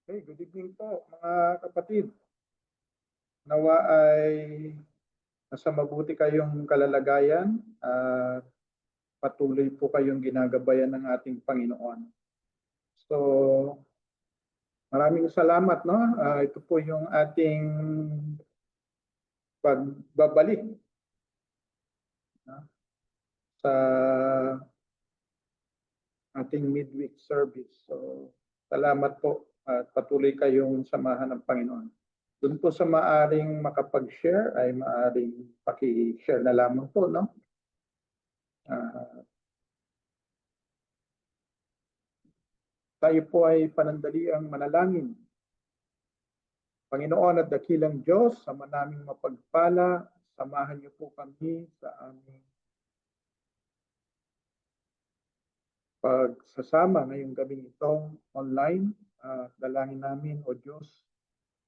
Okay, good evening po mga kapatid. Nawa ay nasa mabuti kayong kalalagayan at patuloy po kayong ginagabayan ng ating Panginoon. So, maraming salamat, no? Ito po yung ating pagbabalik sa ating midweek service. So, salamat po at patuloy kayong samahan ng Panginoon. Doon po sa maaring makapag-share ay maaring paki-share na lamang po, no? Tayo po ay panandaliang manalangin. Panginoon at dakilang Diyos, sama naming mapagpala, samahan niyo po kami sa aming pagsasama ngayong gabing ito online. Dalangin namin, O Diyos,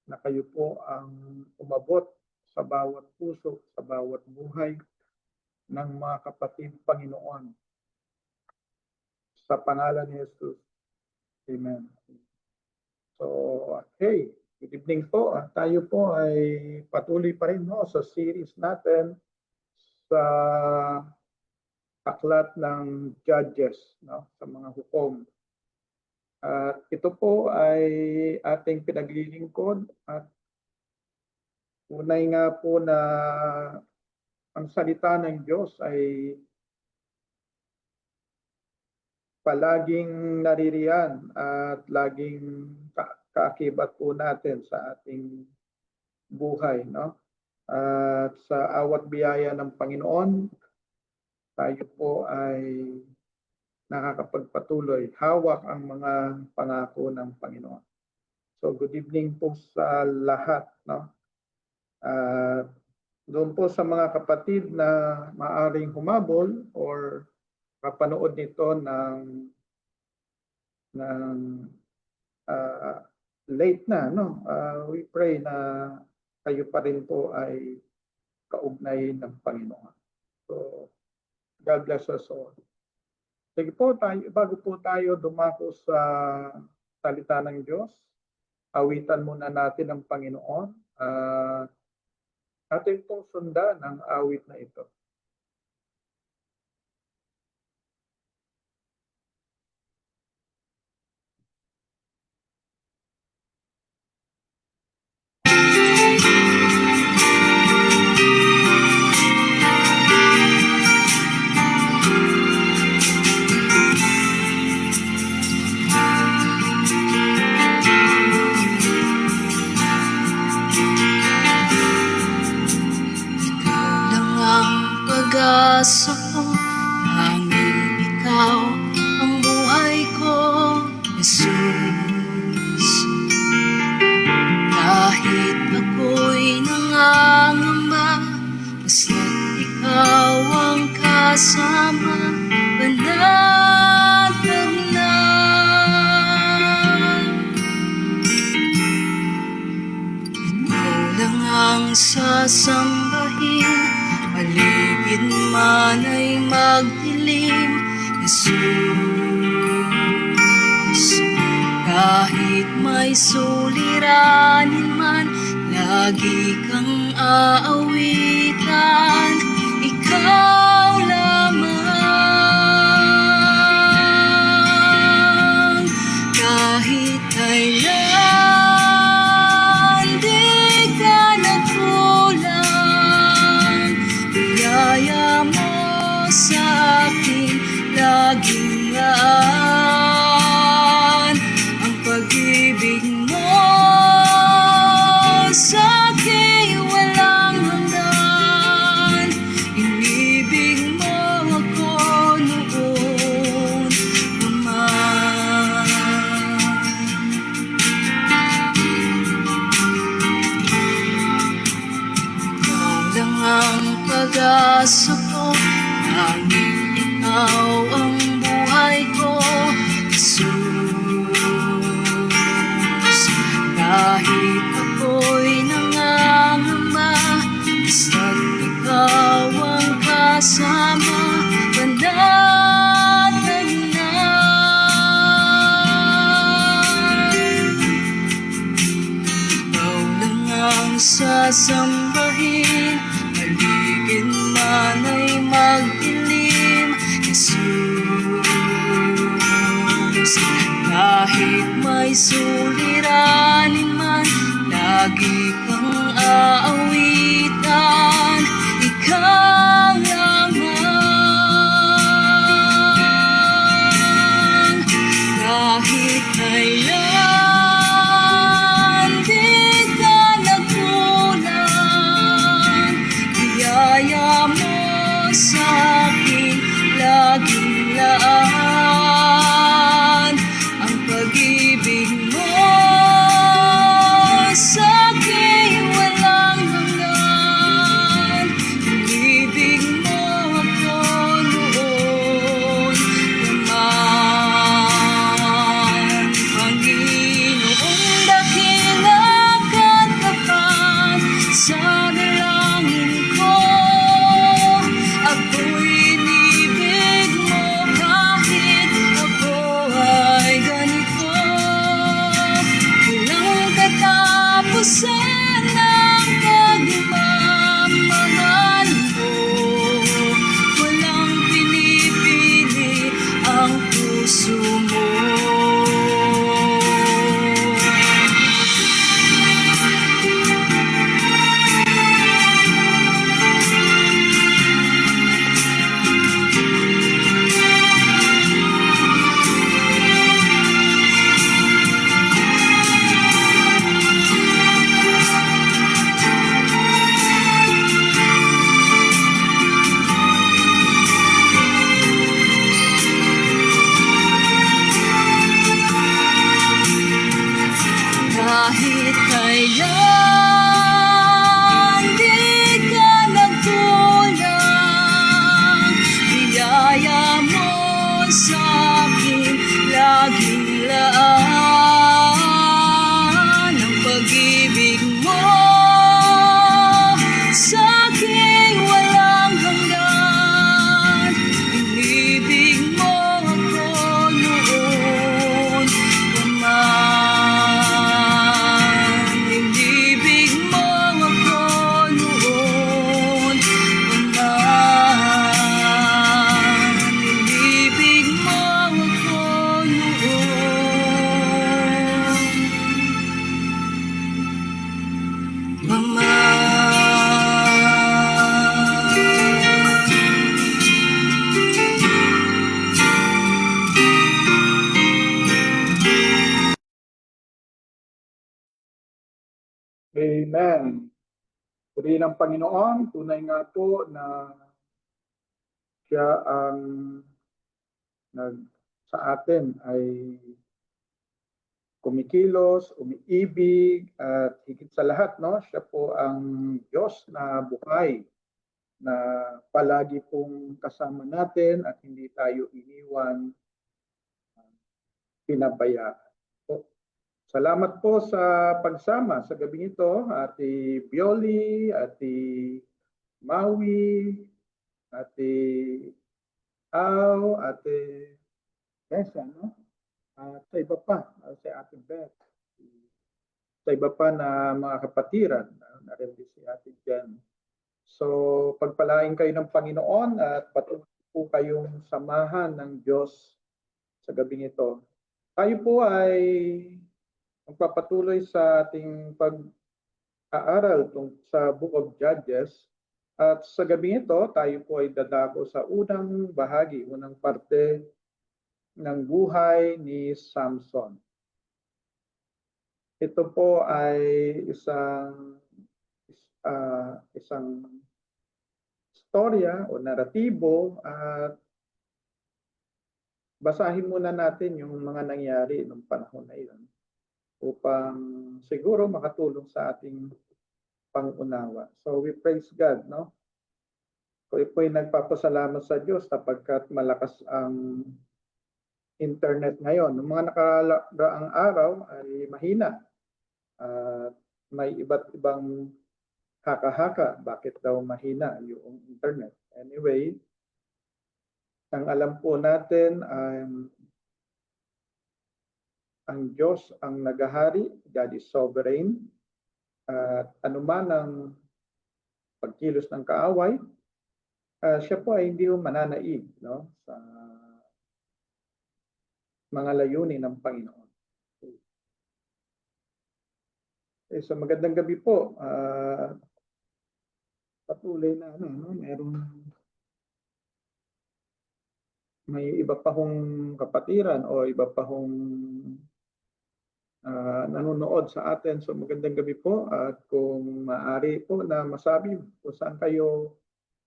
na kayo po ang umabot sa bawat puso, sa bawat buhay ng mga kapatid Panginoon. Sa pangalan ni Jesus. Amen. So, okay. Good evening po. Tayo po ay patuloy pa rin, no, sa series natin sa aklat ng Judges, no, sa mga hukom. At ito po ay ating pinaglilingkod at unay nga po na ang salita ng Diyos ay palaging naririyan at laging kaakibat po natin sa ating buhay, no? At sa awat biyaya ng Panginoon, tayo po ay nakakapagpatuloy. Hawak ang mga pangako ng Panginoon. So good evening po sa lahat, no? Doon po sa mga kapatid na maaring humabol or kapanood nito ng late na, no? We pray na kayo pa rin po ay kaugnay ng Panginoon. So, God bless us all. Sige po, bago po tayo dumako sa salita ng Diyos, awitan muna natin ang Panginoon. Atin pong sundan ang awit na ito. Pag-asa ko, hangin ikaw ang buhay ko, Jesus. Kahit ako'y nangangamba, basta't ikaw ang kasama, panatag na. Ikaw lang ang sasambahin, paligid man ay magdilim, Jesus. Kahit may suliranin man, lagi kang aawitan, ikaw lamang. Kahit kailan di ka nagkulang, biyaya mo sa akin laging yan. Ang pag-ibig mo sa akin walang hanggan. Inibig mo ako noon naman. Ikaw lang ang pag-asa ko, hangin ikaw ang buhay ko, Jesus. Kahit ako'y nangangamba, basta't ikaw ang kasama, panatag na. sasambahin, paligid man ay magdilim. Jesus, kahit may suliranin man, lagi kang aawitan, ikaw lamang. Kahit kailan di ka nagkulang, biyaya mo sa'kin laging laan. Ang pag-ibig mo sa'kin walang hanggan. Inibig mo ako noon naman. Panginoong dakila katapat sa dalangin ko, ako'y inibig mo kahit ako ay ganito. Walang katapusan ng pagmamahal mo, walang pinipili ang puso mo. Kahit kailan di ka nagkulang, biyaya mo sa'kin laging laan. Ang pag-ibig mo sa'kin walang hanggan. Inibig mo ako noon naman. Inibig mo ako noon naman. Inibig mo ako noon naman. Amen. Puri ng Panginoon, tunay nga po na siya ang sa atin ay kumikilos, umiibig, at higit sa lahat, no, siya po ang Diyos na buhay, na palagi pong kasama natin at hindi tayo iniwan, pinabayaan. So, salamat po sa pagsama sa gabing ito, Ate Bioli, Ate Maui, Ate Au, Ate Tessa, no? At sa iba pa, si Ate Beth, sa iba pa na mga kapatiran, narin din si Ate Jen. So, pagpalain kayo ng Panginoon at patuloy po kayong samahan ng Diyos sa gabing ito. Tayo po ay magpapatuloy sa ating pag-aaral sa Book of Judges. At sa gabing ito, tayo po ay dadako sa unang bahagi, unang parte ng buhay ni Samson. Ito po ay isang storya o naratibo, at basahin muna natin yung mga nangyari nung panahon na iyon upang siguro makatulong sa ating pangunawa. So we praise God, no? Ko po ay nagpapasalamat sa Diyos sapagkat malakas ang internet ngayon. Noong mga nakaraang araw ay mahina. May iba't ibang haka-haka bakit daw mahina yung internet. Anyway, ang alam po natin ay ang Diyos ang naghahari, God is sovereign, At anuman ang pagkilos ng kaaway, siya po ay hindi mananaig, no, sa mga layunin ng Panginoon. So magandang gabi po. Patuloy na may iba pa hong kapatiran o iba pa hong nanonood sa atin. So magandang gabi po, at kung maaari po na masabi kung saan kayo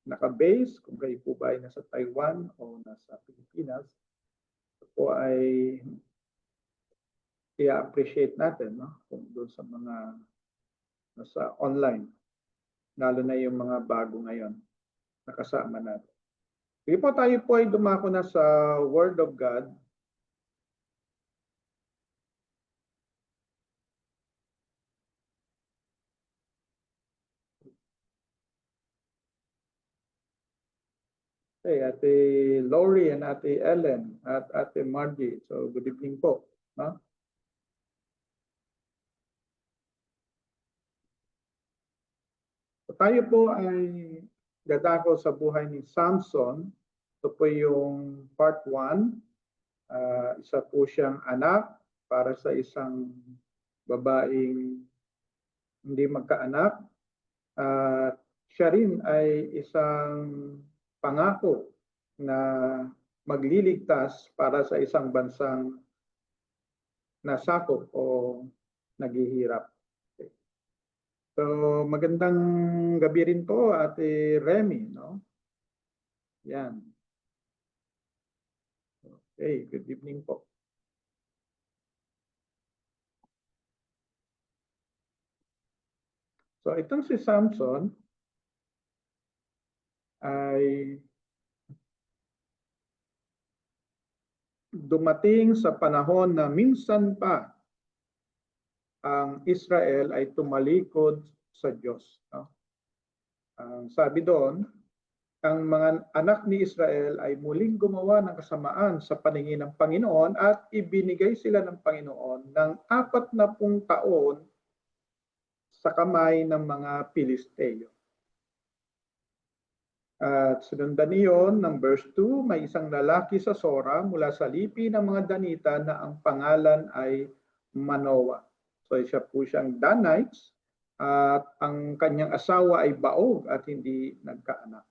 naka-base, kung kayo po ba ay nasa Taiwan o nasa Pilipinas, ito po ay i-appreciate natin, no? Kung doon sa mga nasa online, lalo na yung mga bago ngayon nakasama natin. Sige po, tayo po ay dumako na sa Word of God. Okay, Ate Lori and Ate Ellen at Ate Margie. So good evening po. No? So, tayo po ay dadako sa buhay ni Samson. Ito po yung part 1. Isa po siyang anak para sa isang babaeng hindi magkaanak. Siya rin ay isang pangako na magliligtas para sa isang bansang nasakop o naghihirap. Okay. So magandang gabi rin po, Ate Remy, no? Yan. Okay, good evening po. So itong si Samson ay dumating sa panahon na minsan pa ang Israel ay tumalikod sa Diyos. No? Sabi doon, ang mga anak ni Israel ay muling gumawa ng kasamaan sa paningin ng Panginoon at ibinigay sila ng Panginoon ng 40 taon sa kamay ng mga Pilisteo. At sinundan niyon ng verse 2, may isang lalaki sa Sora mula sa lipi ng mga Danita na ang pangalan ay Manoah. So siya po siyang Danites at ang kanyang asawa ay baog at hindi nagkaanak.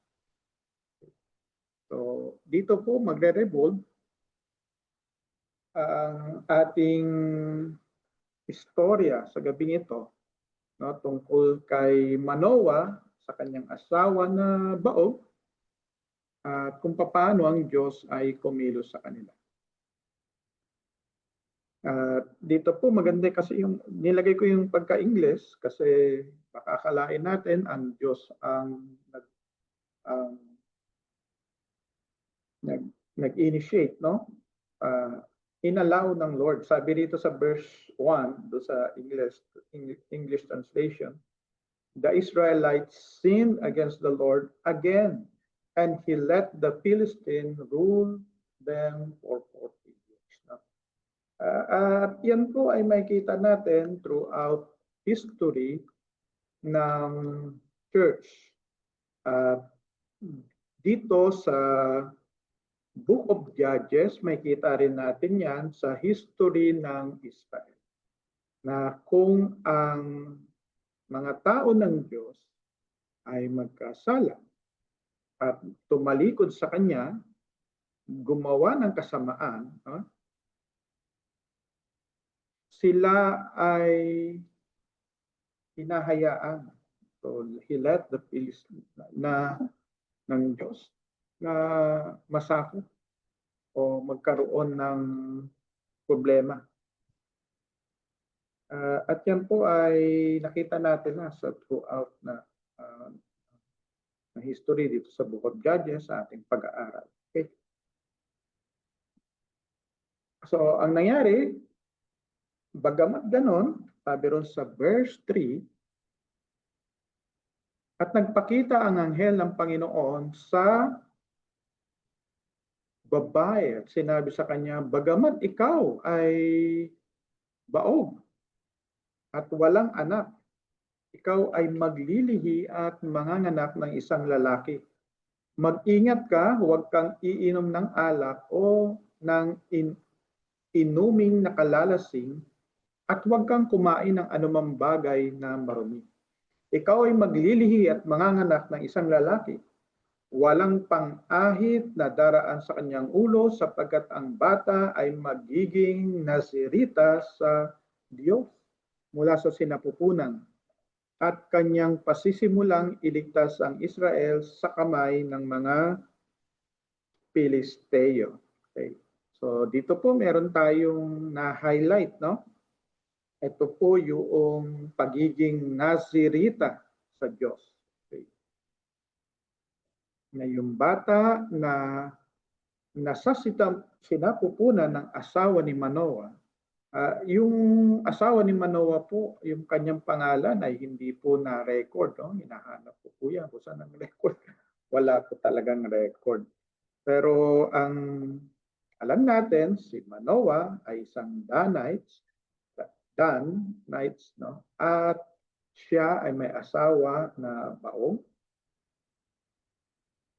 So dito po magre-revolve ang ating istorya sa gabing ito, no, tungkol kay Manoah sa kanyang asawa na baog at kung paano ang Diyos ay kumilos sa kanila. Dito po maganda kasi yung nilagay ko yung pagka-English kasi baka akalain natin ang Diyos ang nag-initiate, no? Inallow ng Lord. Sabi dito sa verse 1 do sa English translation, the Israelites sinned against the Lord again, and he let the Philistine rule them for 40 years. No? At yan po ay makikita natin throughout history ng church. Dito sa Book of Judges, makikita rin natin yan sa history ng Israel. Na kung ang mga tao ng Diyos ay magkasala at tumalikod sa Kanya, gumawa ng kasamaan, sila ay hinahayaan. So, he let the Philistines ng Diyos na masakop o magkaroon ng problema. At yan po ay nakita natin na sa throughout na history dito sa Book of Judges sa ating pag-aaral. Okay. So, ang nangyari, bagamat ganon, sabi ron sa verse 3, at nagpakita ang anghel ng Panginoon sa babae at sinabi sa kanya, bagamat ikaw ay baog at walang anak, ikaw ay maglilihi at manganganak ng isang lalaki. Mag-ingat ka, huwag kang iinom ng alak o ng inuming nakalalasing at huwag kang kumain ng anumang bagay na marumi. Ikaw ay maglilihi at manganganak ng isang lalaki. Walang pang-ahit na daraan sa kanyang ulo sapagkat ang bata ay magiging nasirita sa Diyos mula sa sinapupunan at kanyang pasisimulang iligtas ang Israel sa kamay ng mga Pilisteo. Okay. So dito po meron tayong na-highlight, no? Ito po yung pagiging Nazirita sa Diyos. Okay. Na yung bata na nasa sinapupunan ng asawa ni Manoah, yung asawa ni Manoah po, yung kanyang pangalan ay hindi po na-record. No? Hinahanap ko po yan. Kung saan ang record? Wala po talagang record. Pero ang alam natin, si Manoah ay isang Danites, no? At siya ay may asawa na baog.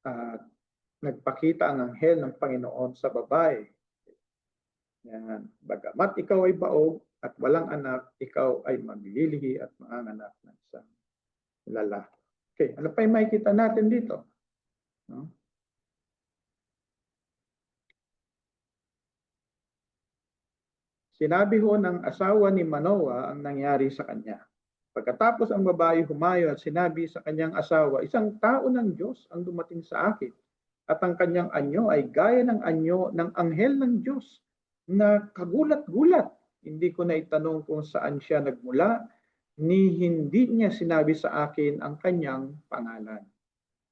At nagpakita ang anghel ng Panginoon sa babae. Yan. Bagamat ikaw ay baog at walang anak, ikaw ay maglilihi at manganganak ng isang lalaki. Okay, ano pa yung makikita natin dito? No? Sinabi ho ng asawa ni Manoah ang nangyari sa kanya. Pagkatapos ang babae humayo at sinabi sa kanyang asawa, isang tao ng Diyos ang dumating sa akin at ang kanyang anyo ay gaya ng anyo ng anghel ng Diyos na kagulat-gulat. Hindi ko na itanong kung saan siya nagmula, ni hindi niya sinabi sa akin ang kanyang pangalan.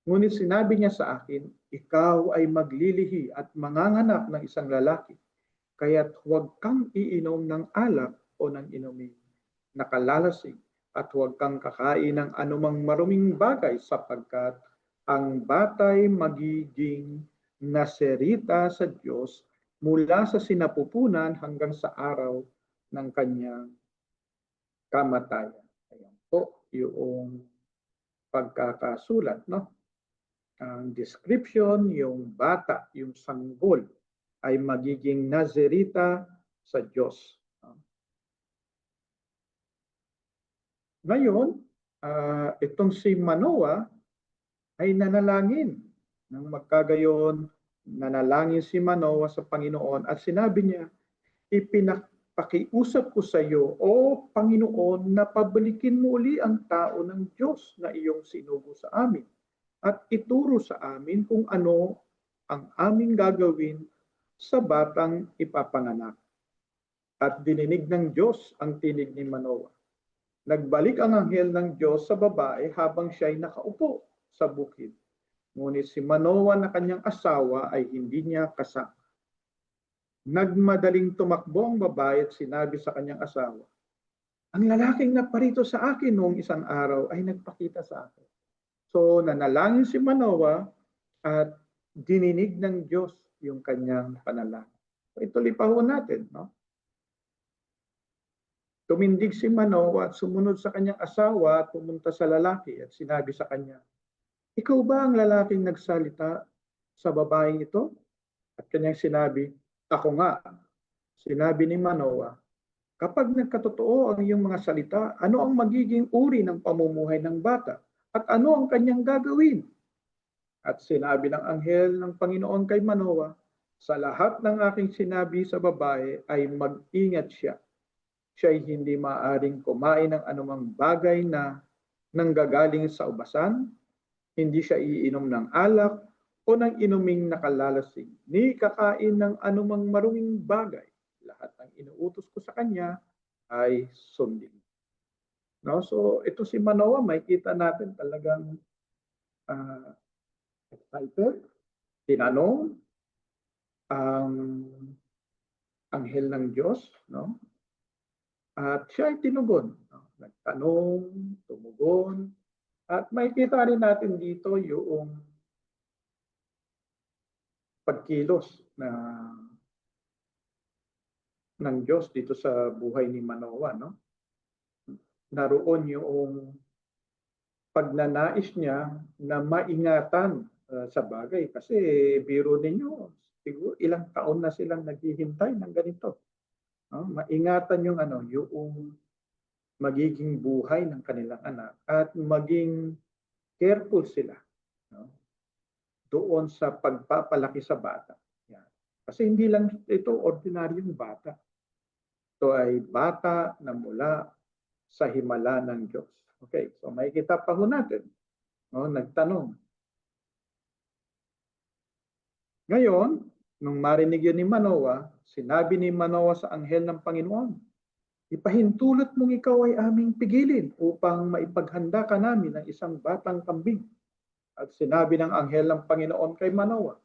Ngunit sinabi niya sa akin, ikaw ay maglilihi at manganganak ng isang lalaki. Kaya't huwag kang iinom ng alak o ng inuming nakalalasing at huwag kang kakain ng anumang maruming bagay sapagkat ang batay magiging nasirita sa Diyos mula sa sinapupunan hanggang sa araw ng kanyang kamatayan. Ayan po yung pagkakasulat, no? Ang description, yung bata, yung sanggol, ay magiging Nazirita sa Diyos. Ngayon, itong si Manoah ay nanalangin. Nang magkagayon, nanalangin si Manoah sa Panginoon at sinabi niya, ipinapakiusap ko sa iyo, O Panginoon, na pabalikin mo uli ang tao ng Diyos na iyong sinugo sa amin at ituro sa amin kung ano ang aming gagawin sa batang ipapanganak. At dininig ng Diyos ang tinig ni Manoah. Nagbalik ang anghel ng Diyos sa babae habang siya'y nakaupo sa bukid. Ngunit si Manoah na kanyang asawa ay hindi niya kasama. Nagmadaling tumakbo ang babae at sinabi sa kanyang asawa, ang lalaking naparito sa akin noong isang araw ay nagpakita sa akin. So nanalangin si Manoah at dininig ng Diyos yung kanyang panalangin. So, ituloy pa ho natin, no? Tumindig si Manoah at sumunod sa kanyang asawa at pumunta sa lalaki at sinabi sa kanya, ikaw ba ang lalaking nagsalita sa babaeng ito? At kanyang sinabi, ako nga. Sinabi ni Manoah, kapag nagkatotoo ang iyong mga salita, ano ang magiging uri ng pamumuhay ng bata? At ano ang kanyang gagawin? At sinabi ng anghel ng Panginoon kay Manoah, sa lahat ng aking sinabi sa babae ay mag-ingat siya. Siya'y hindi maaaring kumain ng anumang bagay na nanggagaling sa ubasan, hindi siya iinom ng alak o ng inuming nakalalasing, ni kakain ng anumang maruming bagay. Lahat ng inuutos ko sa kanya ay sundin. No? So ito si Manoah, makikita natin talagang excited, tinanong ang anghel ng Diyos, no? At siya ay tinugon. No? Nagtanong, tumugon, at makikita rin natin dito yung pagkilos ng Diyos dito sa buhay ni Manoah, no? Naroon yung pagnanais niya na maingatan sa bagay. Kasi biro ninyo, siguro ilang taon na silang naghihintay ng ganito. No? Maingatan yung yung magiging buhay ng kanilang anak at maging careful sila, no? Doon sa pagpapalaki sa bata. Yan. Kasi hindi lang ito ordinaryong bata. Ito ay bata na mula sa himala ng Diyos. Okay, so makikita pa ho natin. No, nagtanong. Ngayon, nung marinig yun ni Manoah, sinabi ni Manoah sa anghel ng Panginoon, ipahintulot mong ikaw ay aming pigilin upang maipaghanda ka namin ng isang batang kambing. At sinabi ng anghel ng Panginoon kay Manoah,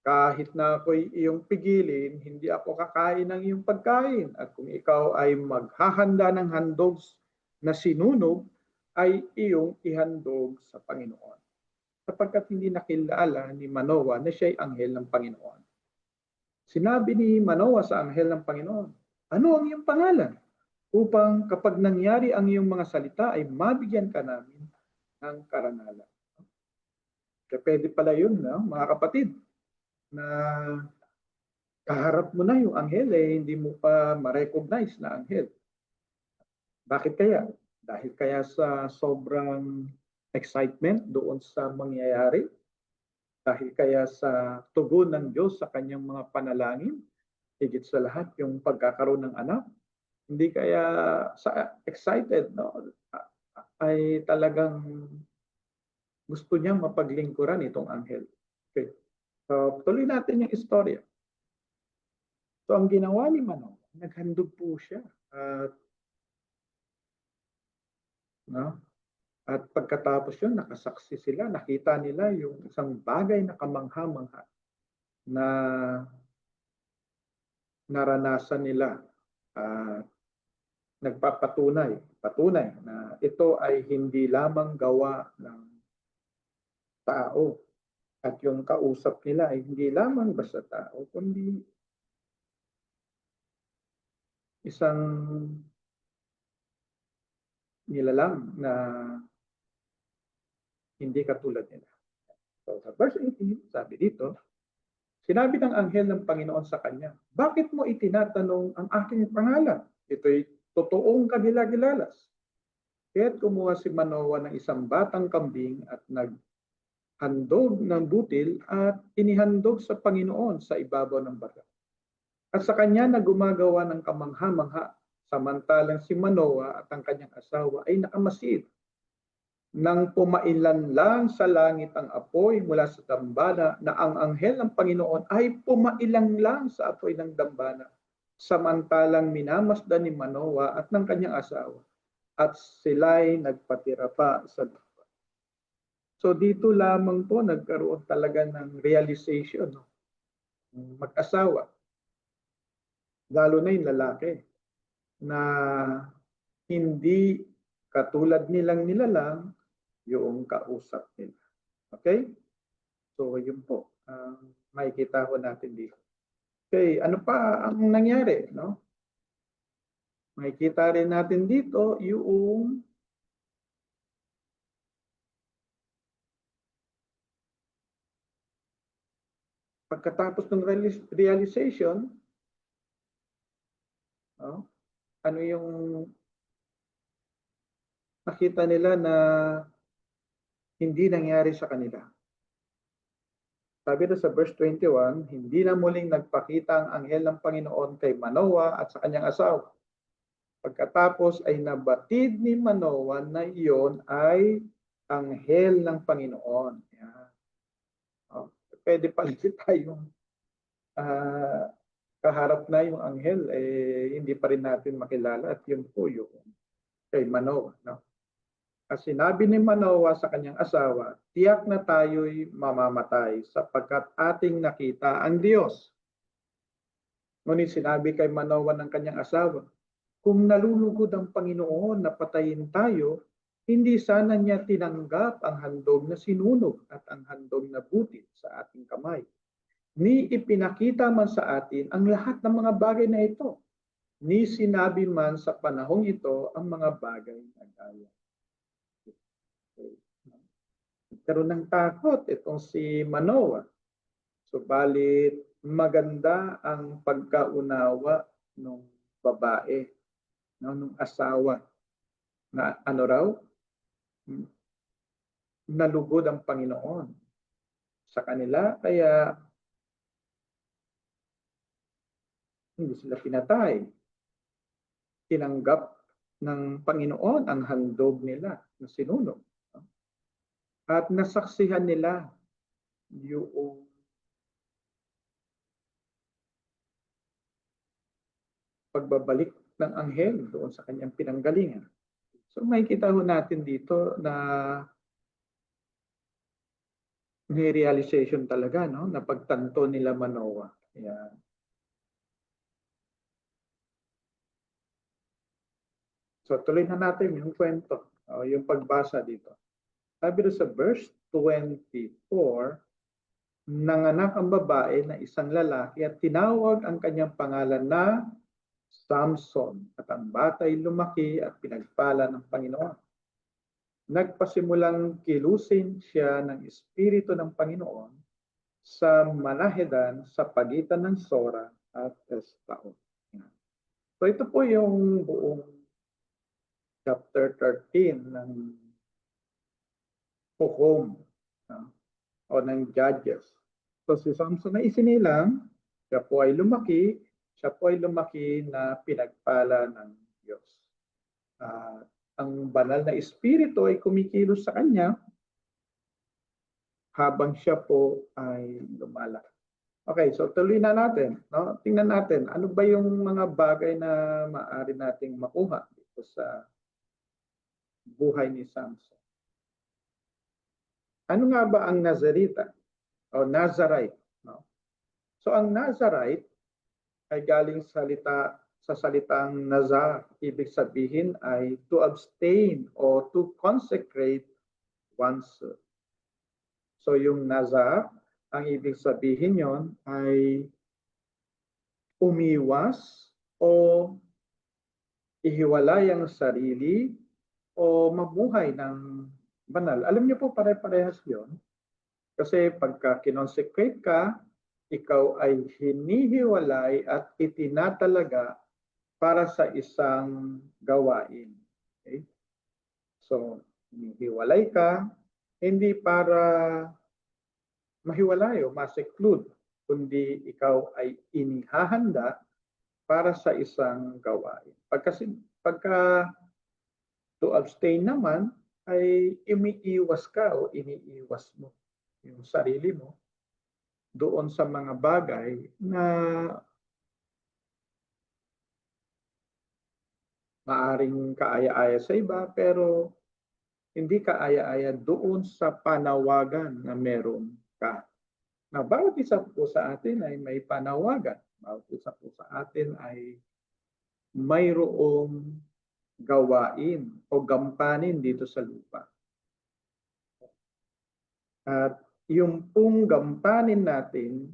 kahit na ako'y iyong pigilin, hindi ako kakain ng iyong pagkain. At kung ikaw ay maghahanda ng handog na sinunog, ay iyong ihandog sa Panginoon. Sapagkat hindi nakilala ni Manoah na siya'y anghel ng Panginoon. Sinabi ni Manoah sa anghel ng Panginoon, ano ang iyong pangalan? Upang kapag nangyari ang iyong mga salita ay mabigyan ka namin ng karangalan. Kaya pwede pala yun, no? Mga kapatid, na kaharap mo na yung anghel hindi mo pa ma-recognize na anghel. Bakit kaya? Dahil kaya sa sobrang excitement doon sa mangyayari? Dahil kaya sa tugon ng Diyos sa kanyang mga panalangin? Higit sa lahat yung pagkakaroon ng anak? Hindi kaya sa excited, no? Ay talagang gusto niyang mapaglingkuran itong anghel. Okay. So, tuloy natin yung istorya. So, ang ginawa ni Manoah, naghandog po siya. At pagkatapos yun, nakasaksi sila, nakita nila yung isang bagay na kamangha-mangha na naranasan nila. Patunay na ito ay hindi lamang gawa ng tao. At yung kausap nila ay hindi lamang basta tao, kundi isang nilalang na hindi katulad nila. So sa verse 18, sabi dito, sinabi ng anghel ng Panginoon sa kanya, bakit mo itinatanong ang aking pangalan? Ito'y totoong kagilagilalas. Kaya't kumuha si Manoah ng isang batang kambing at handog ng butil at inihandog sa Panginoon sa ibabaw ng baga. At sa kanya na gumagawa ng kamangha-mangha, samantalang si Manoah at ang kanyang asawa ay nakamasid. Nang pumailan lang sa langit ang apoy mula sa dambana na ang anghel ng Panginoon ay pumailang lang sa apoy ng dambana, samantalang minamasdan ni Manoah at ng kanyang asawa, at sila'y nagpatira pa sa lupa. So dito lamang po nagkaroon talaga ng realization, no? Mag-asawa, lalo na yung lalaki, na hindi katulad nilang nilalang yung kausap nila. Okay? So yun po, makikita ko natin dito. Okay, ano pa ang nangyari, no? Makikita rin natin dito yung pagkatapos ng realization, ano yung nakita nila na hindi nangyari sa kanila. Sabi na sa verse 21, hindi na muling nagpakita ang anghel ng Panginoon kay Manoah at sa kanyang asawa. Pagkatapos ay nabatid ni Manoah na iyon ay anghel ng Panginoon. Yan. Pwede pala tayong kaharap na yung anghel, hindi pa rin natin makilala at yun po yung kay Manoah. No? At sinabi ni Manoah sa kanyang asawa, tiyak na tayo'y mamamatay sapagkat ating nakita ang Diyos. Ngunit sinabi kay Manoah ng kanyang asawa, kung nalulugod ang Panginoon na patayin tayo, hindi sana niya tinanggap ang handog na sinunog at ang handog na butil sa ating kamay. Ni ipinakita man sa atin ang lahat ng mga bagay na ito. Ni sinabi man sa panahong ito ang mga bagay na gaya. Okay. nagkaroon ng takot itong si Manoah. Subalit maganda ang pagkaunawa ng babae, no, nung asawa na ano raw, nalugod ang Panginoon sa kanila, kaya hindi sila pinatay. Tinanggap ng Panginoon ang handog nila na sinunog. At nasaksihan nila yung pagbabalik ng anghel doon sa kanyang pinanggalingan. So makikita ho natin dito na may realization talaga, no, na pagtanto nila Manoah. Ayan. So tuloy na natin yung kwento, yung pagbasa dito. Sabi doon sa verse 24, nanganak ang babae na isang lalaki at tinawag ang kanyang pangalan na Samson, at ang bata'y lumaki at pinagpala ng Panginoon. Nagpasimulang kilusin siya ng Espiritu ng Panginoon sa Manahedan sa pagitan ng Sora at Estaon. So ito po yung buong chapter 13 ng Hukom o ng Judges. So si Samson na isinilang, siya po ay lumaki na pinagpala ng Diyos. Ang banal na espiritu ay kumikilos sa kanya habang siya po ay lumalaki. Okay, so tuloy na natin. No? Tingnan natin, ano ba yung mga bagay na maaari nating makuha dito sa buhay ni Samson. Ano nga ba ang Nazarita o Nazarite? No? So ang Nazarite ay galing sa salitang nazar. Ibig sabihin ay to abstain o to consecrate oneself. So yung nazar, ang ibig sabihin yon ay umiwas o ihiwalay ang sarili o mabuhay ng banal. Alam niyo po, pare-parehas yon. Kasi pagka kinonsecrate ka, ikaw ay hinihiwalay at itinatalaga para sa isang gawain. Okay? So, hinihiwalay ka, hindi para mahiwalay o ma-seclude, kundi ikaw ay inihahanda para sa isang gawain. Pagka to abstain naman, ay umiiwas ka o iniiwas mo yung sarili mo doon sa mga bagay na maaring kaaya-aya sa iba pero hindi kaaya-aya doon sa panawagan na meron ka. Na bawat isa po sa atin ay may panawagan. Bawat isa po sa atin ay mayroong gawain o gampanin dito sa lupa. At yung pong gampanin natin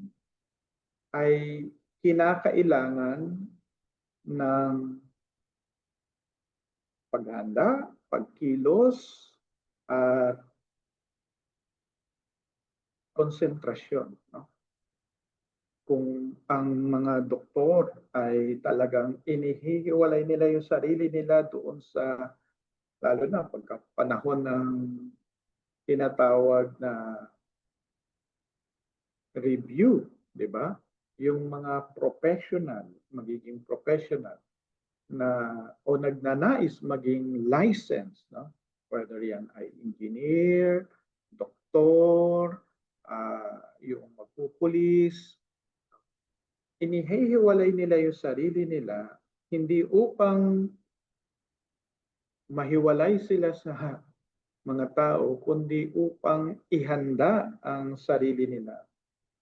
ay kinakailangan ng paghanda, pagkilos, at konsentrasyon. No? Kung ang mga doktor ay talagang inihihiwalay nila yung sarili nila doon sa, lalo na pagka panahon ng tinatawag na review, di ba? Yung mga professional, magiging professional na o nagnanais maging license, no? Whether yan ay engineer, doktor, yung magpupulis, inihihiwalay nila yung sarili nila hindi upang mahiwalay sila sa mga tao, kundi upang ihanda ang sarili nila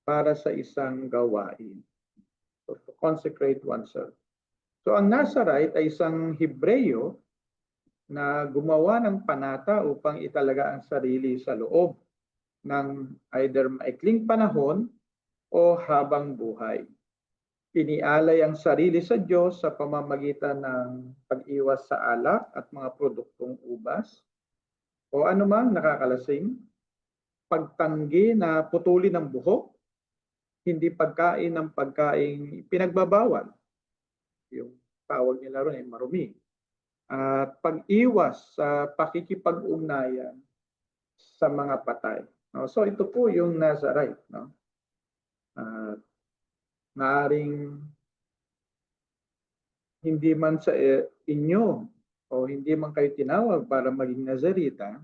para sa isang gawain. So, to consecrate oneself. So, ang Nazarite ay isang Hebreyo na gumawa ng panata upang italaga ang sarili sa loob ng either maikling panahon o habang buhay. Inialay ang sarili sa Diyos sa pamamagitan ng pag-iwas sa alak at mga produktong ubas o anumang nakakalasing pagtanggi na putulin ng buhok, hindi pagkain ng pagkain pinagbabawal. Yung tawag nila ron ay marumi. At pag-iwas sa pakikipag-ugnayan sa mga patay. No? So ito po yung Nazarite. No? At maaring hindi man sa inyo o hindi man kayo tinawag para maging Nazarita,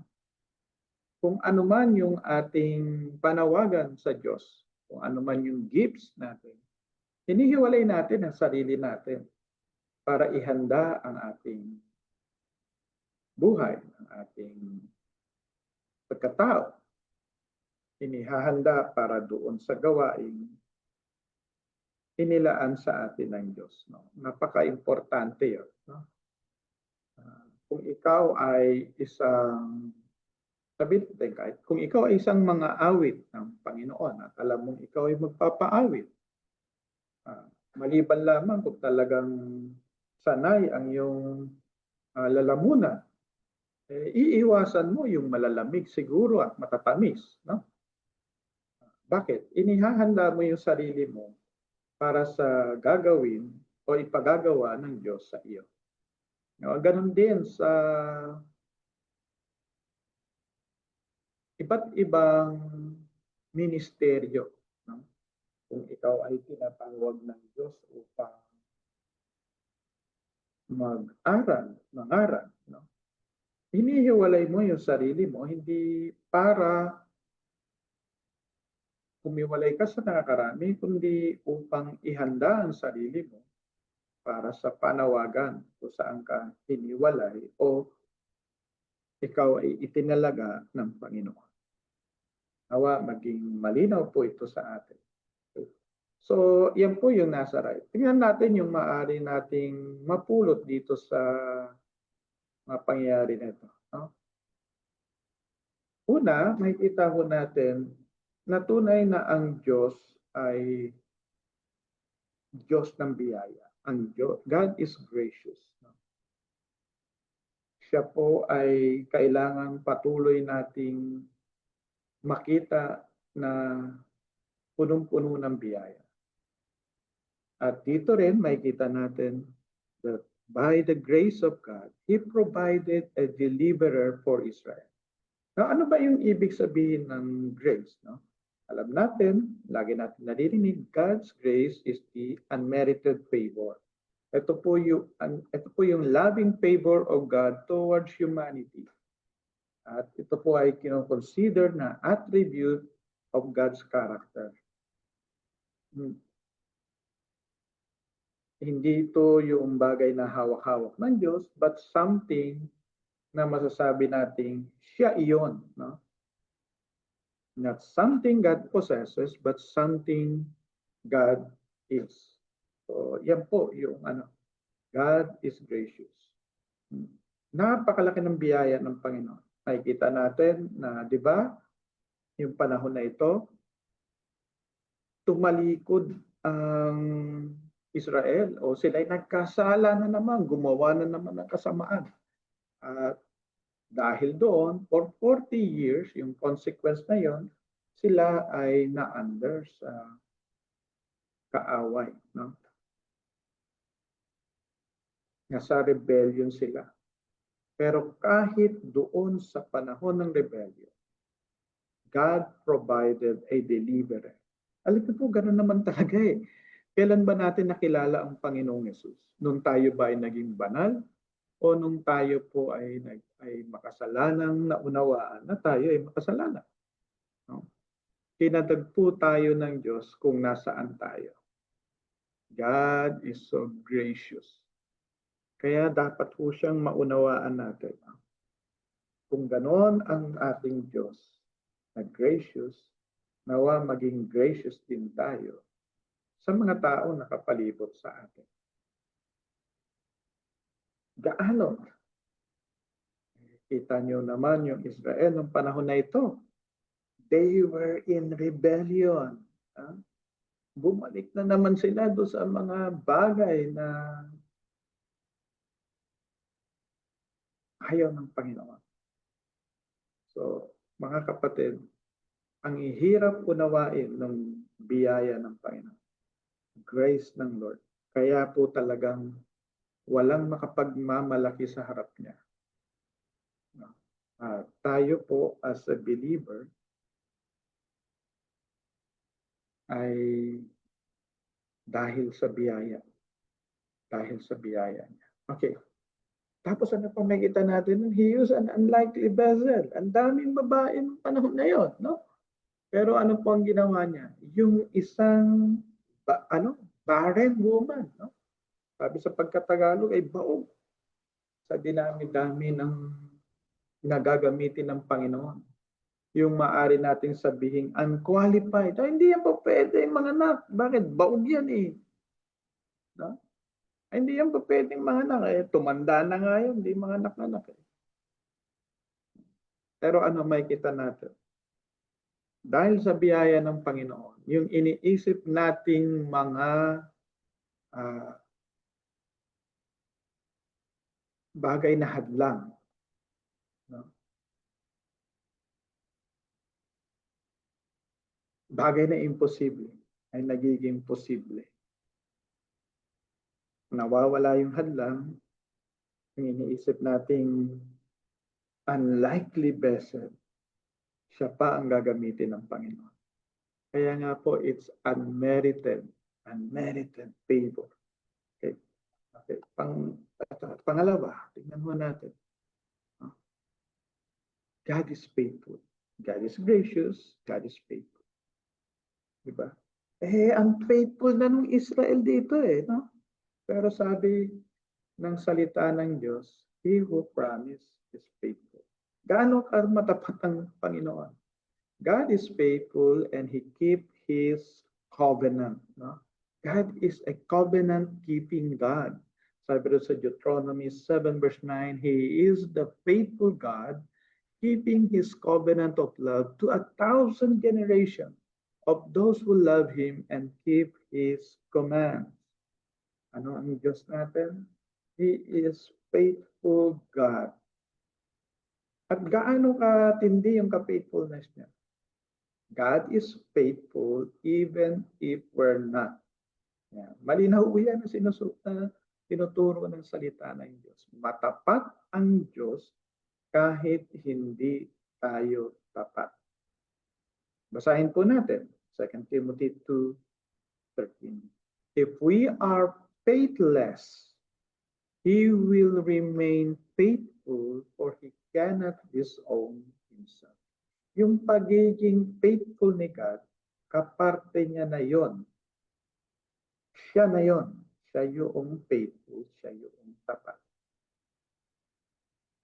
kung ano man yung ating panawagan sa Diyos, kung ano man yung gifts natin, hinihiwalay natin ang sarili natin para ihanda ang ating buhay, ang ating pagkatao. Inihahanda para doon sa gawaing inilaan sa atin ng Diyos. No? Napaka-importante yun. No? Kung ikaw ay isang, sabihin natin kahit, kung ikaw ay isang mga awit ng Panginoon at alam mong ikaw ay magpapaawit, maliban lamang kung talagang sanay ang iyong lalamunan, iiwasan mo yung malalamig siguro at matatamis. No? Bakit? Inihahanda mo yung sarili mo para sa gagawin o ipagagawa ng Diyos sa iyo. No, ganun din sa iba't ibang ministeryo. No? Kung ikaw ay tinatawag ng Diyos upang mag-aral, mangaral, no? Hinihiwalay mo yung sarili mo, hindi para humiwalay ka sa nakakarami, kundi upang ihanda ang sarili mo para sa panawagan kung saan ka hiniwalay o ikaw ay itinalaga ng Panginoon. Nawa maging malinaw po ito sa atin. So, yan po yung Nazarite. Tingnan natin yung maaari nating mapulot dito sa mga pangyayari nito. No? Una, makikita ho natin na tunay na ang Diyos ay Diyos ng biyaya. Ang Diyos, God is gracious. No? Siya po ay kailangan patuloy nating makita na punong-puno ng biyaya. At dito rin makikita natin that by the grace of God, He provided a deliverer for Israel. Now, ano ba yung ibig sabihin ng grace? No? Alam natin, lagi natin naririnig, God's grace is the unmerited favor. Ito po yung loving favor of God towards humanity. At ito po ay kinoconsider na attribute of God's character. Hindi ito yung bagay na hawak-hawak ng Diyos, but something na masasabi nating siya iyon. No? Not something God possesses, but something God is. So, yan po yung God is gracious. Napakalaki ng biyaya ng Panginoon. Nakikita natin na, di ba, yung panahon na ito, tumalikod ang Israel o sila'y nagkasala na naman, gumawa na naman ng kasamaan. At dahil doon, for 40 years, yung consequence na yon, sila ay na-under sa kaaway. No? Nasa rebellion sila. Pero kahit doon sa panahon ng rebellion, God provided a deliverer. Alam niyo po, gano'n naman talaga eh. Kailan ba natin nakilala ang Panginoong Yesus? Nung tayo ba ay naging banal? O nung tayo po ay makasalanang naunawaan na tayo ay makasalanan. No? Tinatagpo tayo ng Diyos kung nasaan tayo. God is so gracious. Kaya dapat po siyang maunawaan natin. Kung ganon ang ating Diyos na gracious, nawa maging gracious din tayo sa mga tao na kapalibot sa atin. Gaano? Kita nyo naman yung Israel ng panahon na ito. They were in rebellion. Bumalik na naman sila doon sa mga bagay na ayaw ng Panginoon. So, mga kapatid, ang hirap unawain ng biyaya ng Panginoon, grace ng Lord. Kaya po talagang walang makapagmamalaki sa harap niya. Tayo po as a believer ay dahil sa biyaya. Dahil sa biyaya niya. Okay. Tapos ano pa makita natin? He used an unlikely vessel. Ang daming babae ng panahon na yon, no? Pero ano po ang ginawa niya? Yung isang barren woman, no? Sabi sa pagkatagalog ay baog sa dinami-dami ng nagagamitin ng Panginoon. Yung maaari nating sabihin unqualified. Hindi yan po pwede, mga anak. Bakit? Baog yan eh. No? Hindi yan po pwedeng mga anak. Tumanda na nga yun, hindi mga anak-anak. Pero ano may kita natin? Dahil sa biyaya ng Panginoon, yung iniisip nating mga bagay na hadlang, no? Bagay na imposible ay nagiging posible. Nawawala yung hadlang, yung iniisip nating unlikely vessel, siya pa ang gagamitin ng Panginoon. Kaya nga po, it's unmerited favor. Okay. Okay. Pangalawa, tingnan mo natin. God is faithful. God is gracious. God is faithful. Diba? Unfaithful na nung Israel dito no? Pero sabi ng salita ng Diyos, He who promised is faithful. Gaano ka matapat ang Panginoon? God is faithful and He keep His covenant. No? God is a covenant-keeping God. Sabi sa Deuteronomy 7 verse 9, He is the faithful God, keeping His covenant of love to 1,000 generations of those who love Him and keep His commands. Ano ang Diyos natin? He is faithful God. At gaano katindi yung ka-faithfulness niya? God is faithful even if we're not. Yan. Malinaw yan na tinuturo ng salita ng Diyos. Matapat ang Diyos kahit hindi tayo tapat. Basahin po natin 2 Timothy 2:13. If we are faithless, He will remain faithful, for He cannot disown Himself. Yung pagiging faithful ni God, kaparte niya na yon. Siya na yon. Siya yung faithful, siya yung tapat.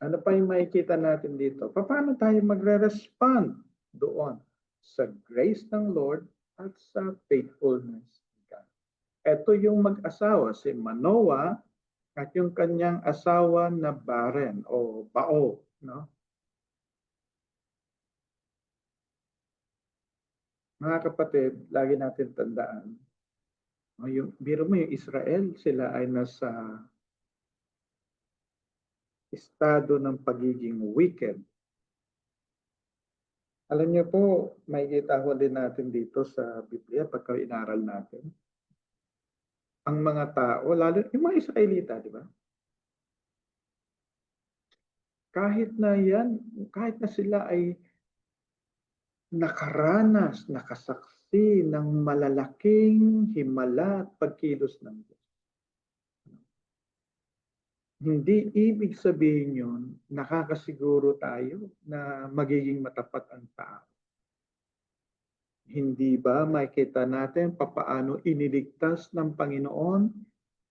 Ano pa yung makikita natin dito? Paano tayo magre-respond doon sa grace ng Lord at sa faithfulness ni God? Ito yung mag-asawa, si Manoah at yung kanyang asawa na barren o bao, no? Mga kapatid, lagi natin tandaan, biro mo yung Israel, sila ay nasa estado ng pagiging wicked. Alam niyo po, makikita ko din natin dito sa Biblia pagka inaral natin. Ang mga tao, lalo yung mga Israelita, di ba? Kahit na sila ay nakaranas, nakasaksi ng malalaking himala at pagkilos ng Diyos. Hindi ibig sabihin yun, nakakasiguro tayo na magiging matapat ang tao. Hindi ba makita natin papaano iniligtas ng Panginoon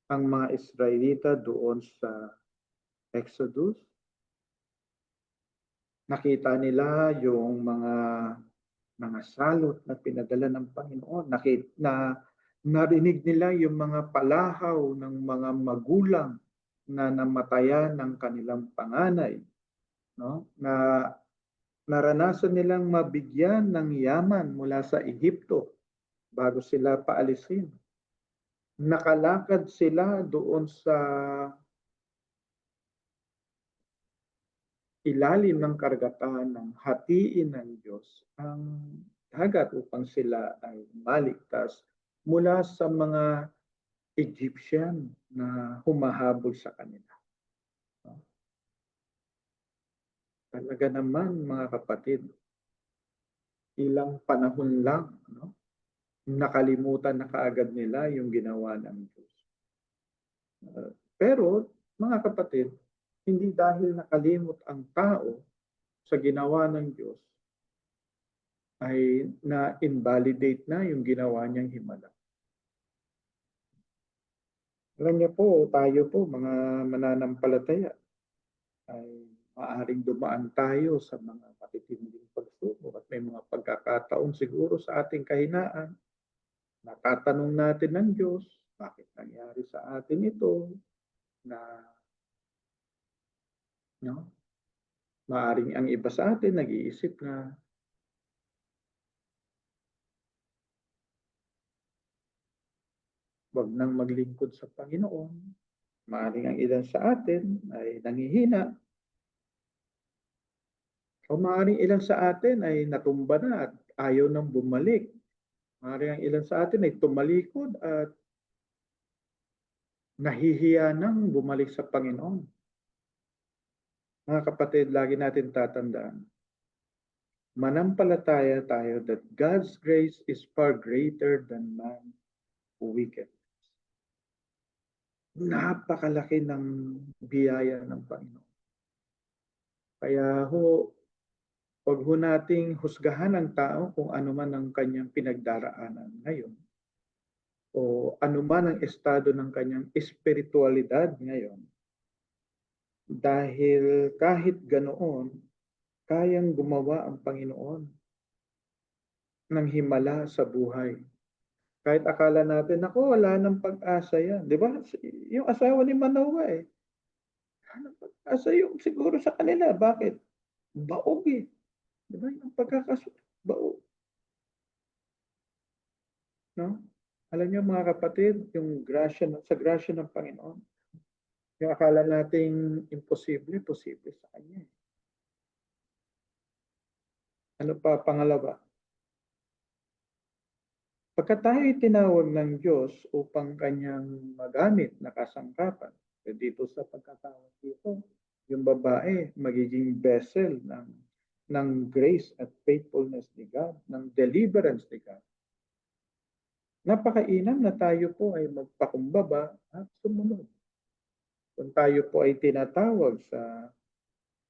ang mga Israelita doon sa Exodus? Nakita nila yung mga salot na pinadala ng Panginoon. Narinig nila yung mga palahaw ng mga magulang na namatayan ng kanilang panganay. No? Na naranasan nilang mabigyan ng yaman mula sa Ehipto bago sila paalisin. Nakalakad sila doon sa ilalim ng karagatan ng hatiin ng Diyos ang dagat upang sila ay maligtas mula sa mga Egyptian na humahabol sa kanila. No? Talaga naman mga kapatid, ilang panahon lang, no? Nakalimutan na kaagad nila yung ginawa ng Diyos. Pero mga kapatid, hindi dahil nakalimot ang tao sa ginawa ng Diyos ay na-invalidate na yung ginawa niyang himala. Alam niyo po, tayo po, mga mananampalataya, ay maaaring dumaan tayo sa mga matitinding pagsubok at may mga pagkakataon siguro sa ating kahinaan. Natatanong natin ng Diyos, bakit nangyari sa atin ito? Na, no? Maaaring ang iba sa atin nag-iisip na wag nang maglingkod sa Panginoon. Maaaring ang ilan sa atin ay nanghihina. O maaaring ilan sa atin ay natumba na at ayaw nang bumalik. Maaaring ang ilan sa atin ay tumalikod at nahihiya nang bumalik sa Panginoon. Mga kapatid, lagi natin tatandaan, manampalataya tayo that God's grace is far greater than man's wickedness. Napakalaki ng biyaya ng Panginoon. Kaya huwag ho nating husgahan ang tao kung ano man ang kanyang pinagdaraanan ngayon o ano man ang estado ng kanyang espiritualidad ngayon. Dahil kahit ganoon, kayang gumawa ang Panginoon ng himala sa buhay. Kahit akala natin, ako, wala nang pag-asa yan. Di ba? Yung asawa ni Manoah eh. Wala nang pag-asa yung siguro sa kanila. Bakit? Baog eh. Di ba? Yung baog. No? Alam niyo mga kapatid, yung sa grasya ng Panginoon, yung akala nating imposible, posible sa Kanya. Ano pa pangalawa? Pagka tayo'y tinawag ng Diyos upang Kanyang magamit na kasangkapan, dito sa pagkatawag dito, yung babae magiging vessel ng grace at faithfulness ni God, ng deliverance ni God. Napakainam na tayo po ay magpakumbaba at sumunod. Kung tayo po ay tinatawag sa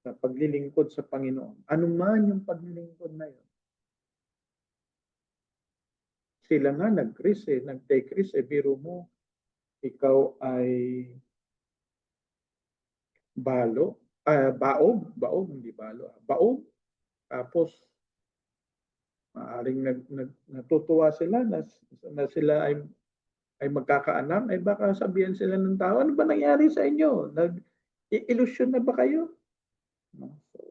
paglilingkod sa Panginoon, anuman yung paglilingkod na yun, sila nga nag-take risk, biro mo, ikaw ay baog, hindi balo, baog, tapos maaaring natutuwa sila na sila ay magkakaanak, ay baka sabihan sila ng tao, ano ba nangyari sa inyo? Nag-ilusyon na ba kayo? No? So,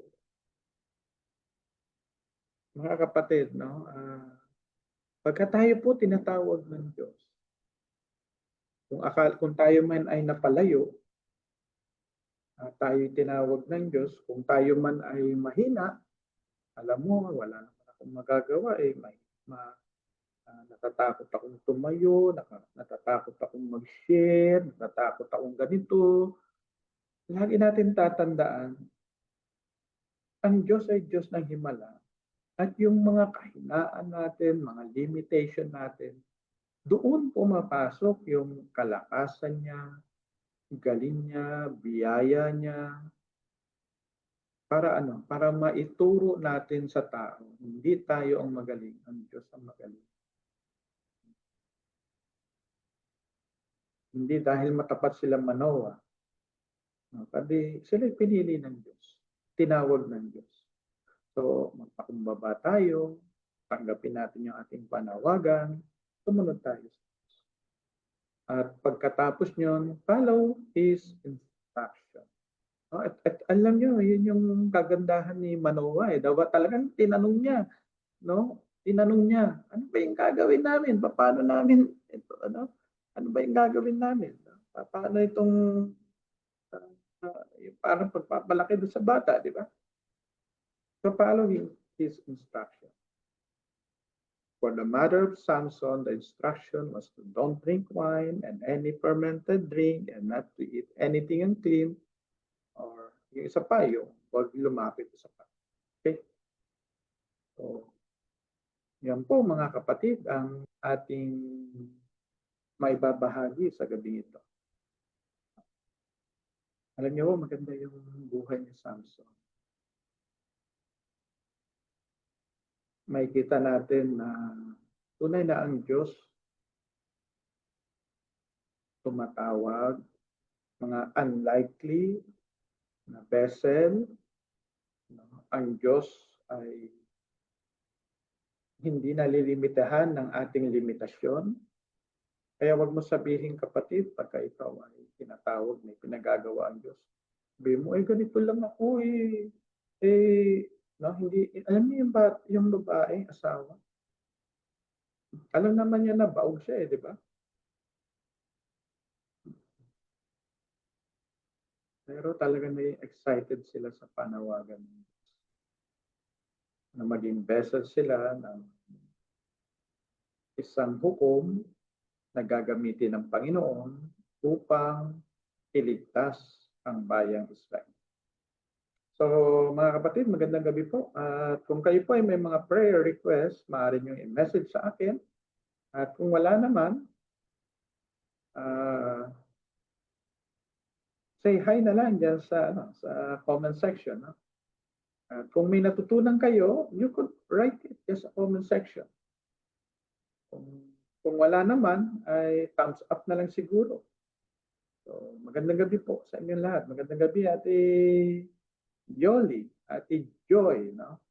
mga kapatid, no? Pagka tayo po tinatawag ng Diyos, kung tayo man ay napalayo, tayo tinawag ng Diyos, kung tayo man ay mahina, alam mo, wala naman akong magagawa eh, natatakot akong tumayo, natatakot akong mag-share, natatakot akong ganito. Lagi natin tatandaan, ang Diyos ay Diyos ng himala. At yung mga kahinaan natin, mga limitation natin, doon pumapasok yung kalakasan niya, galing niya, biyaya niya, para ano? Para maituro natin sa tao, hindi tayo ang magaling, ang Diyos ang magaling. Hindi dahil matapat sila Manoah, kundi sila pinili ng Diyos, tinawag ng Diyos. So, magpakumbaba tayo, tanggapin natin yung ating panawagan, sumunod tayo. At pagkatapos nyon, follow His instruction. At alam nyo, yun yung kagandahan ni Manoah. Dapat talagang tinanong niya, no? Tinanong niya, ano ba yung gagawin namin? Paano namin ito, ano? Ano ba yung gagawin namin? Paano itong parang pagpapalaki doon sa bata, di ba? So follow His instruction. For the mother of Samson, the instruction was to don't drink wine and any fermented drink and not to eat anything unclean. Or yung isa pa, yung huwag lumapit sa pa. Okay? So, yan po mga kapatid ang ating maibabahagi sa gabi ito. Alam niyo, maganda yung buhay ni Samson. May kita natin na tunay na ang Diyos tumatawag, mga unlikely na vessel. Ang Diyos ay hindi nalilimitahan ng ating limitasyon. Kaya wag mo sabihin, kapatid, pagka ikaw ay tinatawag, may pinagagawa ang Diyos. Sabi mo, ganito lang ako no, hindi, alam niyo yung babae, asawa. Alam naman niya na baog siya di ba? Pero talaga na excited sila sa panawagan na maging vessel sila ng isang hukom na gagamitin ng Panginoon upang iligtas ang bayang Israel. So mga kapatid, magandang gabi po. At kung kayo po ay may mga prayer request, maaari nyo i-message sa akin. At kung wala naman, say hi na lang dyan sa comment section. No? At kung may natutunan kayo, you could write it just sa comment section. Kung wala naman, ay thumbs up na lang siguro. So magandang gabi po sa inyong lahat. Magandang gabi, Ate Yoli, Ate Joy, no?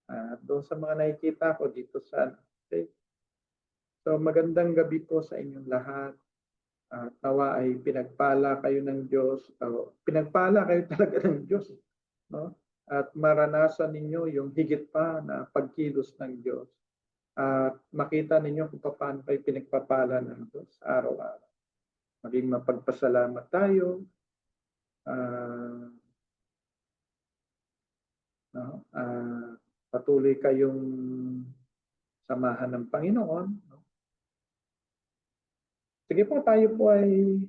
At doon sa mga nakikita ko dito sa okay. So magandang gabi po sa inyong lahat. At nawa ay pinagpala kayo ng Diyos. Pinagpala kayo talaga ng Diyos, no? At maranasan ninyo yung higit pa na pagkilos ng Diyos. At makita ninyo kung paano kayo pinagpapala ng Diyos araw-araw. Maging mapagpasalamat tayo. Patuloy kayong samahan ng Panginoon. No? Sige po, tayo po ay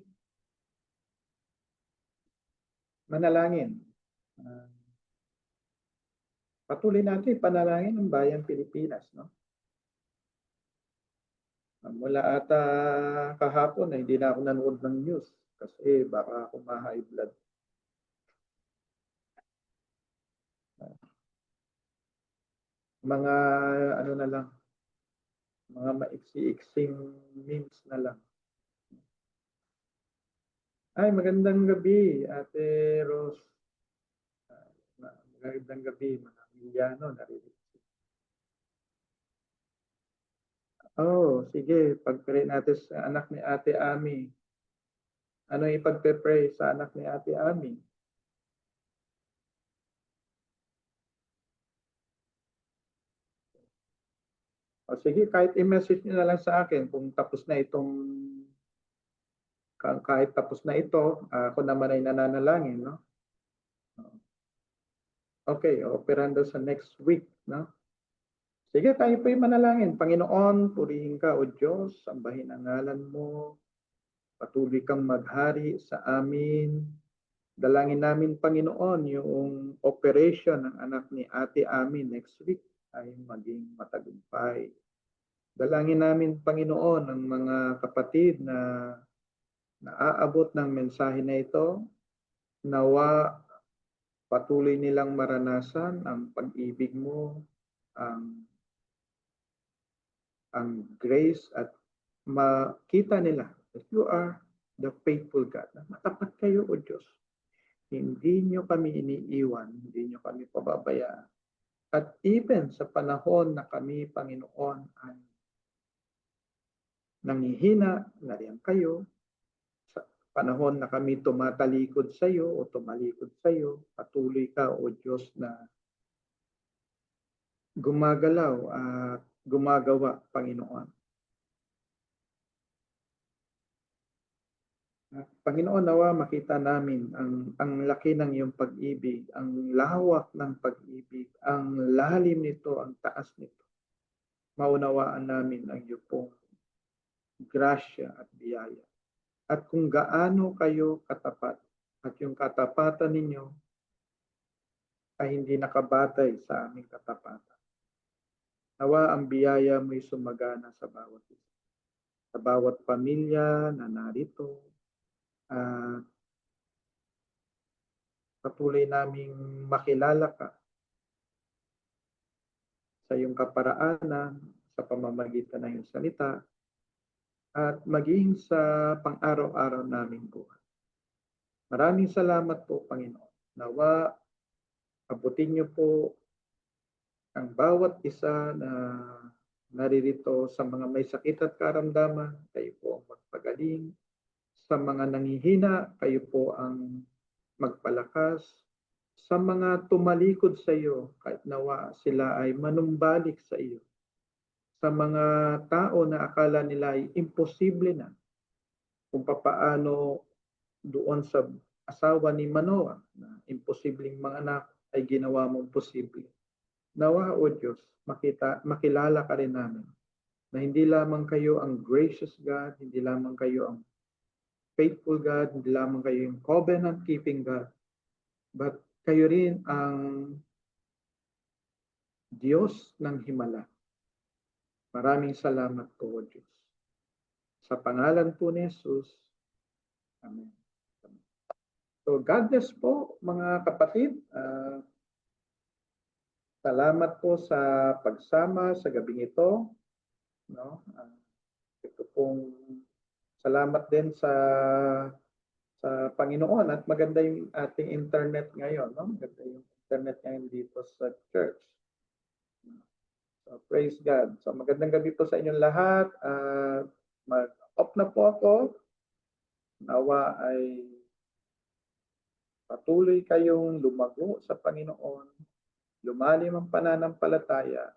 manalangin. Patuloy natin panalangin ng bayang Pilipinas. No? Mula ata kahapon na hindi na ako nanood ng news kasi baka ako ma-high blood. Mga ano na lang, mga maiksi-iksing memes na lang. Ay, magandang gabi, Ate Rose. Magandang gabi, mga Emiliano, narinig. Oh, sige, pag-pray natin sa anak ni Ate Ami. Ano ipagpe-pray sa anak ni Ate Ami? O sige, kahit i-message niyo na lang sa akin kung tapos na itong kahit tapos na ito, ako naman ay nananalangin, no? Okay, operando sa next week, no? Sige, tayo po'y manalangin. Panginoon, purihin ka, O Diyos, sambahin ang ngalan mo. Patuloy kang maghari sa amin. Dalangin namin, Panginoon, yung operation ng anak ni Ate Ami next week ay maging matagumpay. Dalangin namin, Panginoon, ang mga kapatid na naaabot ng mensahe na ito, nawa patuloy nilang maranasan ang pag-ibig mo, ang grace at makita nila that you are the faithful God. Matapat kayo, O Diyos. Hindi nyo kami iniiwan, hindi nyo kami pababayaan. At even sa panahon na kami, Panginoon, ay nanghihina, nariyan kayo. Sa panahon na kami tumatalikod sa iyo o tumalikod sa iyo, patuloy ka, O Diyos, na gumagalaw at gumagawa, Panginoon. Panginoon, nawa makita namin ang laki ng iyong pag-ibig, ang lawak ng pag-ibig, ang lalim nito, ang taas nito. maunawaan namin ang iyong pong grasya at biyaya. At kung gaano kayo katapat at yung katapatan ninyo ay hindi nakabatay sa aming katapatan. Nawa ang biyaya mo'y sumagana sa bawat isa. Sa bawat pamilya na narito, at patuloy naming makilala ka sa iyong kaparaanan, sa pamamagitan ng iyong salita, at maging sa pang-araw-araw naming buhay. Maraming salamat po, Panginoon. Nawa, abutin niyo po ang bawat isa na naririto sa mga may sakit at karamdaman, kayo po ang magpagaling. Sa mga nanghihina, kayo po ang magpalakas. Sa mga tumalikod sa iyo, kahit nawa sila ay manumbalik sa iyo. Sa mga tao na akala nila ay imposible na, kung papaano doon sa asawa ni Manoah na imposibleng manganak ay ginawa mong posible. Nawa, O Diyos, makilala ka rin namin na hindi lamang kayo ang gracious God, hindi lamang kayo ang faithful God, hindi lamang kayo yung covenant-keeping God, but kayo rin ang Diyos ng Himala. Maraming salamat po, O Diyos. Sa pangalan po ni Jesus, Amen. So God bless po mga kapatid. Salamat po sa pagsama sa gabing ito. No? Ito pong salamat din sa Panginoon at maganda yung ating internet ngayon. No? Maganda yung internet ngayon dito sa church. So praise God. So magandang gabi po sa inyong lahat. Mag-off na po ako. Nawa ay patuloy kayong lumago sa Panginoon, lumalim ang pananampalataya,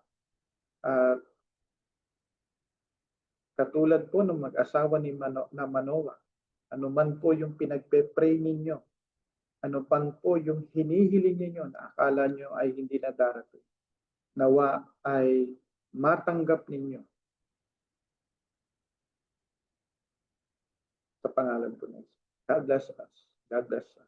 at katulad po ng mag-asawa ni Manoah, ano man po yung pinagpe-pray ninyo, ano pan po yung hinihiling ninyo na akala nyo ay hindi na darating, nawa ay matanggap ninyo sa pangalan po ng Jesus. God bless us. God bless us.